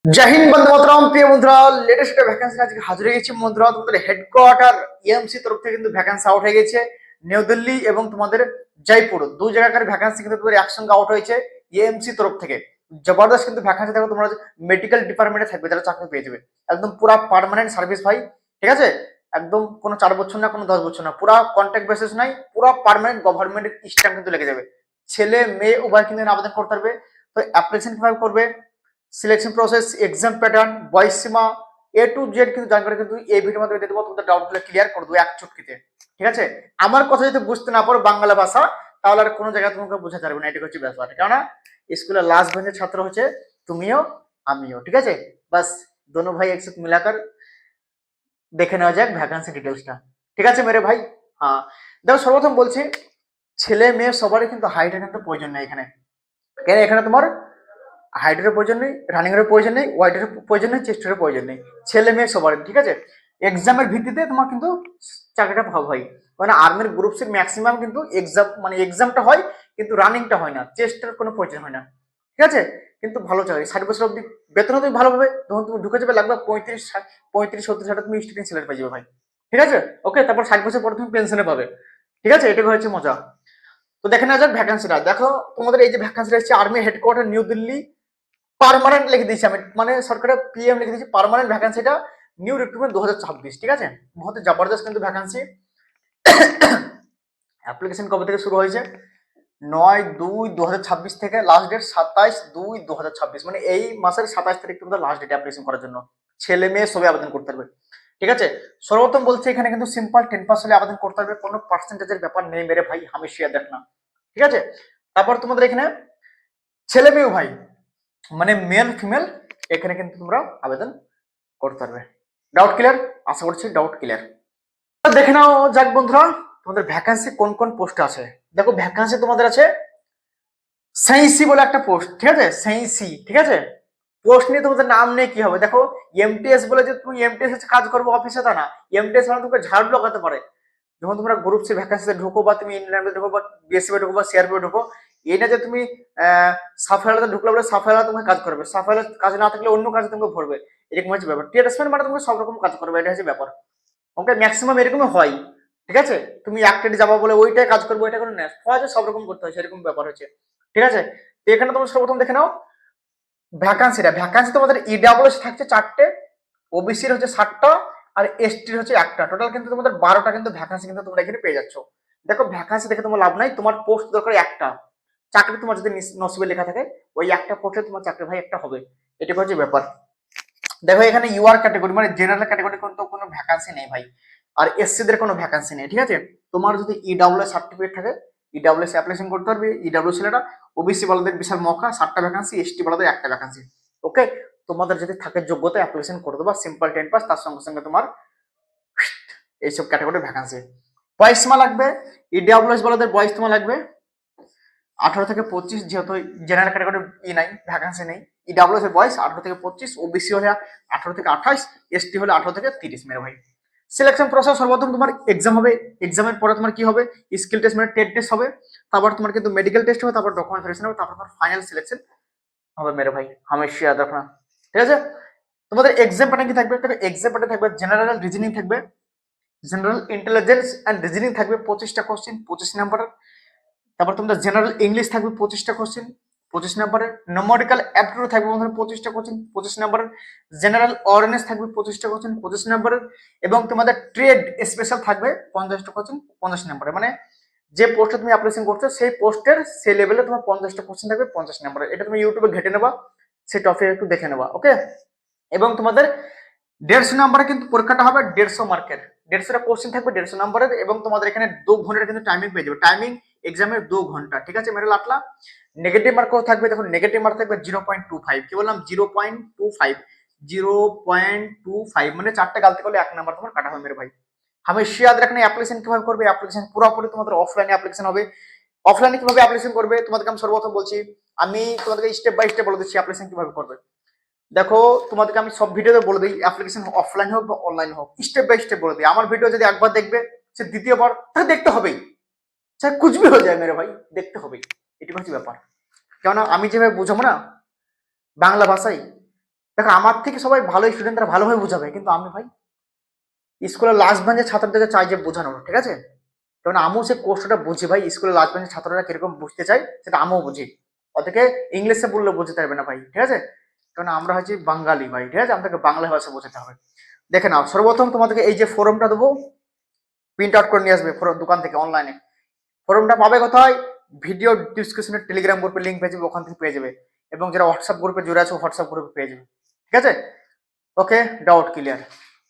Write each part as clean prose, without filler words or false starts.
জয় হিন্দ বন্দে মাতরম। প্রিয় বন্ধুরা, লেটেস্ট একটা ভ্যাকেন্সি আজকে হাজির হয়ে গেছি বন্ধুরা। তোমাদের হেডকোয়ার্টার এএমসি তরফ থেকে কিন্তু ভ্যাকেন্সি আউট হয়ে গেছে। নিউ দিল্লি এবং তোমাদের জয়পুর দুই জায়গাকার ভ্যাকেন্সি কিন্তু তোমাদের একসঙ্গে আউট হয়েছে এএমসি তরফ থেকে। জবরদস্ত কিন্তু ভ্যাকেন্সি থাকবে, তোমরা মেডিকেল ডিপার্টমেন্টে থাকবে যারা চাকরি পেয়ে যাবে। একদম পুরা পার্মানেন্ট সার্ভিস ভাই, ঠিক আছে। একদম কোনো 4 বছর না, কোনো 10 বছর না, পুরা কন্ট্রাক্ট বেসিস নাই, পুরা পার্মানেন্ট গভর্নমেন্টের স্ট্যাম্প কিন্তু লেগে যাবে। ছেলে মেয়ে উভয় কিন্তু আবেদন করতে পারবে। তো অ্যাপ্লিকেশন কিভাবে করবে, সিলেকশন প্রসেস, এক্সাম প্যাটার্ন, বয়স সীমা, এ টু জেড কিন্তু জানকারি কিন্তু এই ভিডিওর মধ্যে দিয়ে দেবো। তোমাদের ডাউটগুলো ক্লিয়ার করে দেবো এক চুটকিতে, ঠিক আছে। আমার কথা যদি বুঝতে না পারো বাংলা ভাষা, তাহলে আর কোনো জায়গায় তোমাকে বোঝাতে পারবে না, এটা হচ্ছে ব্যাপার। কেননা স্কুলের লাস্ট বেঞ্চের ছাত্র হচ্ছে তুমিও আমিও, ঠিক আছে। বাস দোনো ভাই একসাথে মিলাकर দেখে নেওয়া যাক ভ্যাকান্সি ডিটেলসটা, ঠিক আছে মেরে ভাই। হ্যাঁ, দেখো সর্বপ্রথম বলছি, ছেলে মেয়ে সবারই কিন্তু হাইটের কিন্তু প্রয়োজন নেই এখানে। কেন এখানে তোমার হাইটের প্রয়োজন নেই, রানিং এর প্রয়োজন নেই, ওয়াইডের প্রয়োজন নেই, চেস্টের প্রয়োজন নেই, ছেলে মেয়ে সবার, ঠিক আছে। এক্সামের ভিত্তিতে তোমার কিন্তু চাকরিটা ভাব হয়। মানে আর্মির গ্রুপস এর ম্যাক্সিমাম কিন্তু এক্সাম, মানে এক্সামটা হয় কিন্তু রানিংটা হয় না, চেস্টের কোনো প্রয়োজন হয় না, ঠিক আছে। কিন্তু ভালো চাকরি, 60 বছর অব্দি বেতন তুমি ভালো পাবে। তখন তুমি ঢুকে যাবে, লাগবে 35-36 হাজার তুমি স্টুডেন্ট স্যালারি পেয়ে যাবে ভাই, ঠিক আছে। ওকে, তারপর 60 বছর পরে তুমি পেনশনে পাবে, ঠিক আছে। এটাই হচ্ছে মজা। তো দেখে নেওয়া যাক ভ্যাকান্সিটা। দেখো তোমাদের এই যে ভ্যাকান্সিটা হচ্ছে army headquarter new Delhi, permanent লিখে দিয়েছি আমি, মানে সরকারের পিএম লিখে দিয়েছি পার্মানেন্ট ভ্যাকান্সিটা, নিউ রিক্রুটমেন্ট 2026, ঠিক আছে। বহুত জবরদস্ত কিন্তু ভ্যাকান্সি। অ্যাপ্লিকেশন কবে থেকে শুরু হয়েছে? 9/2/2026 থেকে লাস্ট ডেট 27/2/2026, মানে এই মাসের 27 তারিখ কিন্তু লাস্ট ডেট অ্যাপ্লিকেশন করার জন্য। ছেলে মেয়ে সবাই আবেদন করতে পারবে, ঠিক আছে। সর্বপ্রথম বলছে এখানে কিন্তু সিম্পল 10 পাস হলে আবেদন করতে হবে, কোনো পার্সেন্টেজের ব্যাপার নেই মেরে ভাই, হামেশিয়া দেখ না, ঠিক আছে। তারপর তোমাদের এখানে ছেলে মেয়ে ভাই, মানে মেল ফিমেল, এখানে কিন্তু তোমরা আবেদন করতে পারবে। Doubt clear? আশা করছি ডাউট ক্লিয়ার। দেখে নাও যাক বন্ধুরা, তোমাদের ভ্যাকান্সি কোন কোন পোস্ট আছে। দেখো ভ্যাকান্সি তোমাদের আছে সেইসি বলে একটা পোস্ট, ঠিক আছে, সেইসি, ঠিক আছে। পোস্ট নিয়ে তোমাদের নাম নিয়ে কি হবে, দেখো এমটিএস বলে যে তুমি এমটিএস এর কাজ করবে অফিসে, তা না। এমটিএস মানে তোমাকে ঝাড় লাগাতে পারে। যখন তোমরা গ্রুপ সি ভ্যাকান্সিতে ঢুকো, বা তুমি ইন্ডিয়ান ঢুকো, বা বিএসসি ঢুকো, বা সিআরপি ঢুকো, এই না যে তুমি সাফাইলাতে ঢুকলে বলে সাফাইলা তোমাকে কাজ করবে, সাফাইলা কাজ না থাকলে অন্য কাজে তোমাকে ভরবে, এরকম হচ্ছে ব্যাপার। ট্রেডসম্যান মানে তোমাকে সব রকম কাজ করবে, এটা হচ্ছে ব্যাপার। ওকে, ম্যাক্সিমাম এরকমই হয়, ঠিক আছে। তুমি একটাই যাবো বলে ওইটাই কাজ করবো, ওইটা করে না, হয় সব রকম করতে হয়, সেরকম ব্যাপার হচ্ছে, ঠিক আছে। তো এখানে তোমরা সর্বপ্রথম দেখে নাও ভ্যাকান্সি তোমাদের ইডাব্লিউএস থাকছে 4টে, ওবিসির হচ্ছে 7টা, আর এসটির হচ্ছে 1টা, টোটাল কিন্তু তোমাদের 12টা কিন্তু ভ্যাকান্সি কিন্তু তোমরা এখানে পেয়ে যাচ্ছ। দেখো ভ্যাকান্সি দেখে তোমার লাভ নাই, তোমার পোস্ট দরকার একটা। চাকরি তোমার যদি নসিবে লেখা থাকে, ওই একটা পোস্টে তোমার চাকরি ভাই একটা হবে, এটা হচ্ছে ব্যাপার। দেখো এখানে ইউআর ক্যাটাগরি মানে জেনারেল ক্যাটাগরি কিন্তু কোনো ভ্যাকান্সি নেই ভাই, আর এসসি দের কোনো ভ্যাকান্সি নেই, ঠিক আছে। তোমার যদি ইডাব্লিউএস সার্টিফিকেট থাকে, ইডাব্লিউএস অ্যাপ্লিকেশন করতে পারবে, ইডাব্লিউ ছেলেটা। ওবিসি বলাদের বিশাল মৌকা, 7টা ভ্যাকান্সি, এসটি বলাদের একটা ভ্যাকান্সি। ওকে, তোমাদের যদি থাকে যোগ্যতা অ্যাপ্লিকেশন করে দেবা, সিম্পল 10 পাস, তার সঙ্গে সঙ্গে তোমার এইসব ক্যাটাগরির ভ্যাকান্সি। বয়স সীমা লাগবে, ইডাব্লিউএস বলাদের বয়স সীমা লাগবে 18 থেকে 25, যেহেতু জেনারেল ক্যাটাগরি নাই, ভ্যাকান্সি নেই। ইডাব্লিউএস এর বয়স 18 থেকে 25, ওবিসি হলে 18 থেকে 28, এসটি হলে 18 থেকে 30 মেরে ভাই। সিলেকশন প্রসেস সর্বপ্রথম তোমার এক্সাম হবে, এক্সামের পরে তোমার কি হবে, স্কিল টেস্ট মানে টেট টেস্ট হবে, তারপর তোমার কিন্তু মেডিকেল টেস্ট হবে, তারপর ডকুমেন্ট ভেরিফিকেশন হবে, তারপর তোমার ফাইনাল সিলেকশন হবে মেরে ভাই, হামেশা ইয়াদ রাখনা, ঠিক আছে। তোমাদের এক্সাম প্যাটার্ন কি থাকবে, এক্সাম প্যাটার্ন থাকবে জেনারেল রিজনিং থাকবে, জেনারেল ইন্টেলিজেন্স অ্যান্ড রিজনিং থাকবে 25টা কোশ্চেন 25 নাম্বার। তারপর তোমাদের জেনারেল ইংলিশ থাকবে 25টা কোশ্চেন 25 নাম্বারের। নম্বরিক্যাল অ্যাপটিটিউড থাকবে তোমাদের 25টা কোশ্চেন 25 নাম্বারের। জেনারেল অ্যাওয়ারনেস থাকবে 25টা কোশ্চেন 25 নাম্বারের। এবং তোমাদের ট্রেড স্পেশাল থাকবে 50টা কোশ্চেন 50 নাম্বারের। মানে যে পোস্টে তুমি অ্যাপ্লিকেশন করছো সেই পোস্টের সেই লেভেলে তোমার 50টা কোশ্চেন থাকবে 50 নাম্বারের। এটা তুমি ইউটিউবে ঘেটে নেবা, সেই টপিক একটু দেখে নেবা, ওকে। এবং তোমাদের 150 নাম্বারে কিন্তু পরীক্ষাটা হবে, 150 মার্কের, 150টা কোশ্চেন থাকবে 150 নাম্বারের। এবং তোমাদের এখানে 2 ঘন্টার কিন্তু টাইমিং পেয়ে যাবে, টাইমিং এক্সামের 2 ঘন্টা, ঠিক আছে মেরে লাটলা। নেগেটিভ মার্কও থাকবে, দেখো নেগেটিভ মার্ক থাকবে 0.25, কি বললাম 0.25, 0.25, মানে 4টে গালতি করলে 1 নাম্বার তোমার কাটা হবে মেরে ভাই। আমি শিয়াদ রাখলে অ্যাপ্লিকেশন কিভাবে করবে, অ্যাপ্লিকেশন পুরোপুরি তোমাদের অফলাইনে অ্যাপ্লিকেশন হবে। অফলাইনে কিভাবে অ্যাপ্লিকেশন করবে তোমাদেরকে আমি সর্বপ্রথম বলছি, আমি তোমাদেরকে স্টেপ বাই স্টেপ বলে দিচ্ছি অ্যাপ্লিকেশন কিভাবে করবে। দেখো তোমাদেরকে আমি সব ভিডিওতে বলে দিই, অ্যাপ্লিকেশন অফলাইন হোক বা অনলাইন হোক, স্টেপ বাই স্টেপ বলে দিই। আমার ভিডিও যদি একবার দেখবে, সে দ্বিতীয়বার তাকে দেখতে হবেই, চাहे कुछ भी हो जाए मेरे भाई, দেখতে হবেই, এটি হচ্ছে ব্যাপার। কেননা আমি যেভাবে বুঝাবো না বাংলা ভাষায়, দেখো আমার থেকে সবাই ভালো স্টুডেন্টরা ভালোভাবে বোঝাবে, কিন্তু আমি ভাই স্কুলের লাস্ট বেঞ্চের ছাত্রদেরকে চাই যে বোঝানোর, ঠিক আছে? কারণ আমিও সে কষ্টটা বুঝি ভাই, স্কুলের লাস্ট বেঞ্চের ছাত্ররা কিরকম বুঝতে চাই সেটা আমিও বুঝি। ওদেরকে ইংলিশে বললে বুঝতে পারবে না ভাই, ঠিক আছে? কারণ আমরা হচ্ছে বাঙালি ভাই, ঠিক আছে? আমাদেরকে বাংলা ভাষা বোঝাতে হবে। দেখে নাও, সর্বপ্রথম তোমাদেরকে এই যে ফর্মটা দেবো, প্রিন্ট আউট করে নিয়ে আসবে দোকান থেকে অনলাইনে। ফর্মটা পাবে কোথায়? ভিডিও ডিসক্রিপশনে টেলিগ্রাম গ্রুপের লিঙ্ক পেয়ে যাবে, ওখান থেকে পেয়ে যাবে। এবং যারা হোয়াটসঅ্যাপ গ্রুপে জুড়ে আছে হোয়াটসঅ্যাপ গ্রুপে পেয়ে যাবে, ঠিক আছে? ওকে, ডাউট ক্লিয়ার।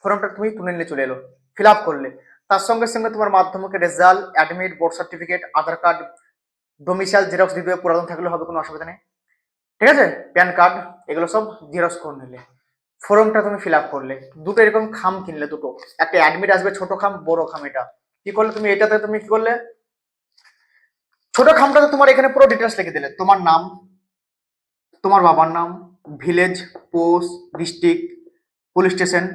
ফর্মটা তুমি তুলে নিলে চলে এলো, ফিল আপ করলে। তার সঙ্গে সঙ্গে তোমার মাধ্যমিকের রেজাল্ট, অ্যাডমিট, বোর্ড সার্টিফিকেট, আধার কার্ড, ডোমিসাইল জেরক্স দিতে হবে, পুরাতন থাকলে হবে, কোনো অসুবিধা নেই, ঠিক আছে? প্যান কার্ড, এগুলো সব জেরক্স করে নিলে। ফর্মটা তুমি ফিল আপ করলে, দুটো এরকম খাম কিনলে, দুটো, একটা অ্যাডমিট আসবে ছোট খাম, বড় খাম। এটা কি করলে তুমি, এটাতে তুমি কি করলে, ছোট খামটাতে তোমার এখানে পুরো ডিটেলস লিখে দিলে, তোমার নাম, তোমার বাবার নাম, village, post, district, police station,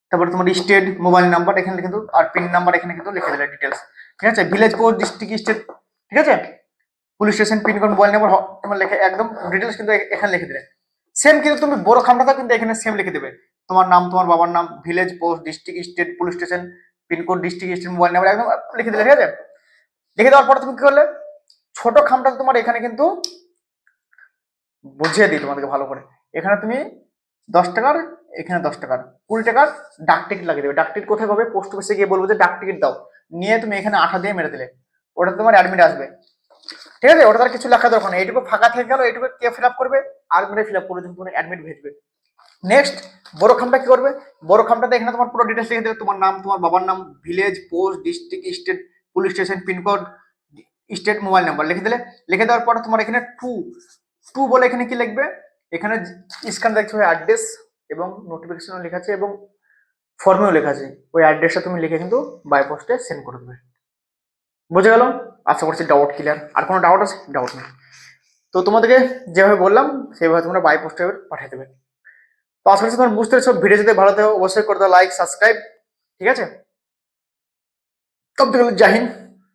তারপরে তোমার স্টেট, মোবাইল নাম্বার এখানে কিন্তু, আর পিন নাম্বার এখানে কিন্তু লিখে দিলে ডিটেলস, ঠিক আছে? ভিলেজ, পোস্ট, ডিস্ট্রিক্ট, স্টেট, ঠিক আছে? Police station, pin code, mobile number তোমার লেখে একদম ডিটেলস কিন্তু এখানে লিখে দিলে। সেম কিন্তু তুমি বড় খামটাতে কিন্তু এখানে সেম লিখে দেবে, তোমার নাম, তোমার বাবার নাম, village, post, district, state, police station, pin code, district, state, mobile number একদম লিখে দিলে, ঠিক আছে? লিখে দেওয়ার পরে তুমি কি করলে, ছোট খামটা তোমার এখানে কিন্তু বুঝিয়ে দিই তোমাদেরকে ভালো করে। এখানে তুমি 10 টাকার, এখানে 10 টাকার, 20 টাকার ডাক টিকিট লাগিয়ে দেবে। ডাক টিকিট কোথায় পাবে? পোস্ট অফিসে গিয়ে বলবো যে ডাক টিকিট দাও, নিয়ে তুমি এখানে আঠা দিয়ে মেরে দিলে, ওটা তোমার অ্যাডমিট আসবে, ঠিক আছে? ওটা তার কিছু লেখা দরকার নেই, এইটুকু ফাঁকা থেকে গেল, এইটুকু কে ফিল আপ করবে? আর মেরে ফিল আপ করে তুমি তোমার অ্যাডমিট ভেজবে। নেক্সট, বড় খামটা কি করবে? বড় খামটাতে এখানে তোমার পুরো ডিটেলস লিখে দেবে, তোমার নাম, তোমার বাবার নাম, village, post, district, state, police station, pincode, state, mobile number লিখে দিলে। লিখে দেওয়ার পরে তোমার এখানে টু টু বলে এখানে কি লিখবে? এখানে স্ক্যান দেখতে হবে অ্যাড্রেস, এবং নোটিফিকেশনও লেখা আছে, এবং ফর্মেও লেখা আছে। ওই অ্যাড্রেসটা তুমি লিখে কিন্তু বাই পোস্টে সেন্ড করে দেবে। বুঝে গেল? আশা করছি ডাউট ক্লিয়ার। আর কোনো ডাউট আছে? ডাউট নেই। তো তোমাদেরকে যেভাবে বললাম সেভাবে তোমরা বাই পোস্টে পাঠিয়ে দেবে। তো আশা করছি তোমার বুঝতে পেরেছো। ভিডিও যদি ভালো থাকে অবশ্যই করে দাও লাইক, সাবস্ক্রাইব, ঠিক আছে? তব থেকে জয় হিন্দ,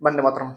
বন্দে মাতরম।